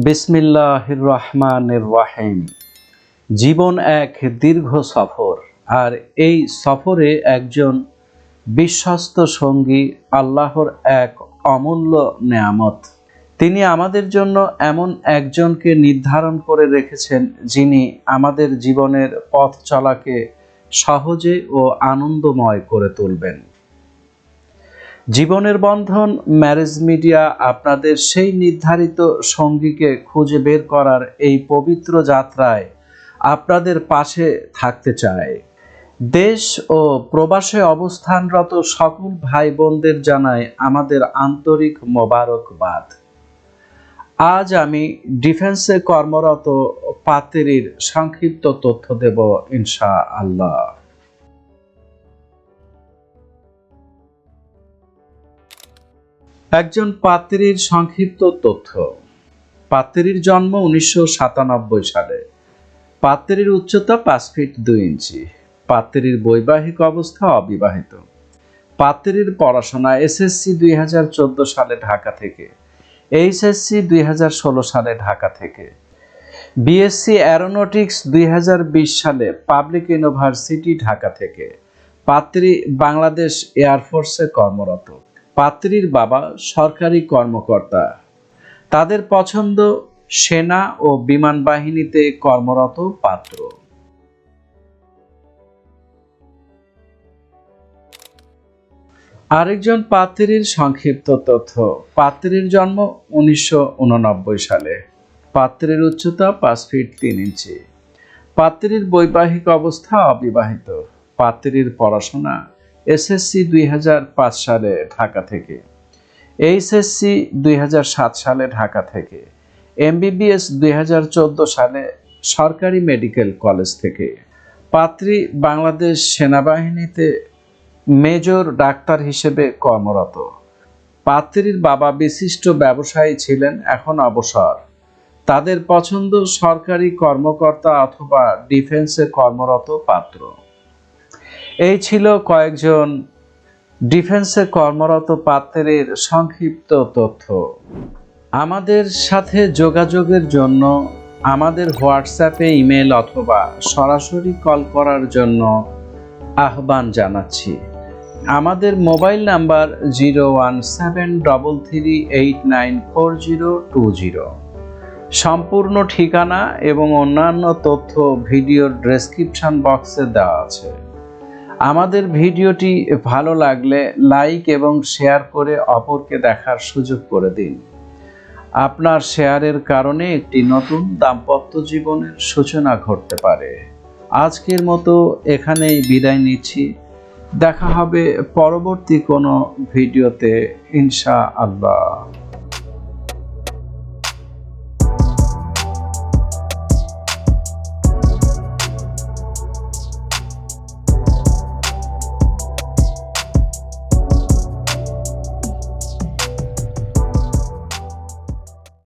বিসমিল্লাহির রহমানির রহিম। জীবন এক দীর্ঘ সফর, আর এই সফরে একজন বিশ্বস্ত সঙ্গী আল্লাহর এক অমূল্য নেয়ামত। তিনি আমাদের জন্য এমন একজনকে নির্ধারণ করে রেখেছেন, যিনি আমাদের জীবনের পথ চলাকে সহজে ও আনন্দময় করে তুলবেন। জীবনের বন্ধন ম্যারেজ মিডিয়া আপনাদের সেই নির্ধারিত সঙ্গীকে খুঁজে বের করার এই পবিত্র যাত্রায় আপনাদের পাশে থাকতে চায়। দেশ ও প্রবাসে অবস্থানরত সকল ভাই বোনদের জানাই আমাদের আন্তরিক মোবারকবাদ। আজ আমি ডিফেন্সে কর্মরত পাত্রীর সংক্ষিপ্ত তথ্য দেব ইনশাআল্লাহ। একজন পাত্রীর সংক্ষিপ্ত তথ্য। পাত্রীর জন্ম 1997 সালে। পাত্রীর উচ্চতা 5 ফিট 2 ইঞ্চি। পাত্রীর বৈবাহিক অবস্থা অবিবাহিত। পাত্রীর পড়াশোনা এসএসসি 2014 সালে ঢাকা থেকে, এইচএসসি 2016 সালে ঢাকা থেকে, বিএসসি অ্যারোনটিক্স 2020 সালে পাবলিক ইউনিভার্সিটি ঢাকা থেকে। পাত্রী বাংলাদেশ এয়ারফোর্সে কর্মরত। পাত্রীর বাবা সরকারি কর্মকর্তা। তাদের পছন্দ সেনা ও বিমান বাহিনীতে কর্মরত পাত্র। আরেকজন পাত্রীর সংক্ষিপ্ত তথ্য। পাত্রীর জন্ম 1989 সালে। পাত্রীর উচ্চতা 5 ফিট 3 ইঞ্চি। পাত্রীর বৈবাহিক অবস্থা অবিবাহিত। পাত্রীর পড়াশোনা এসএসসি 2005 সালে ঢাকা থেকে, এইচএসসি 2007 সালে ঢাকা থেকে, এমবিবিএস 2014 সালে সরকারি মেডিকেল কলেজ থেকে। পাত্রী বাংলাদেশ সেনাবাহিনীতে মেজর ডাক্তার হিসেবে কর্মরত। পাত্রীর বাবা বিশিষ্ট ব্যবসায়ী ছিলেন, এখন অবসর। তাদের পছন্দ সরকারি কর্মকর্তা অথবা ডিফেন্সে কর্মরত পাত্র। এই ছিল কয়েকজন ডিফেন্সে কর্মরত পাত্রের সংক্ষিপ্ত তথ্য। আমাদের সাথে যোগাযোগের জন্য আমাদের হোয়াটসঅ্যাপে, ইমেল অথবা সরাসরি কল করার জন্য আহ্বান জানাচ্ছি। আমাদের মোবাইল নাম্বার 01733894020। সম্পূর্ণ ঠিকানা এবং অন্যান্য তথ্য ভিডিওর ডেসক্রিপশন বক্সে দেওয়া আছে। আমাদের ভিডিওটি ভালো লাগলে লাইক এবং শেয়ার করে অপরকে দেখার সুযোগ করে দিন। আপনার শেয়ারের কারণে একটি নতুন দাম্পত্য জীবনের সূচনা ঘটতে পারে। আজকের মতো এখানেই বিদায় নিচ্ছি। দেখা হবে পরবর্তী কোনো ভিডিওতে ইনশাআল্লাহ।